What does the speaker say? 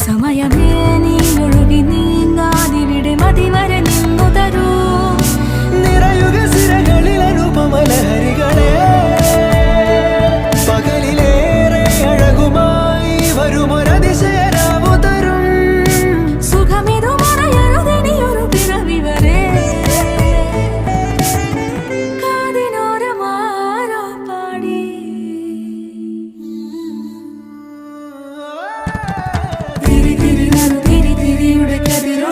സമയമേ നീ ഒഴുകി നീങ്ങാതിവിടെ മതിവരെ നിന്നു തരൂ നിറയുക സിരകളിൽ അനുപമലഹരികളെ പകലിലേറെ അഴകുമായി വരുമൊരതിശയരാവു തരും സുഖമിതു മറയരുതിനിയൊരു പിറവി വരെ കാതിനോരമാരോ പാടി തിരി തിരി തിരിയുടെ കതിർ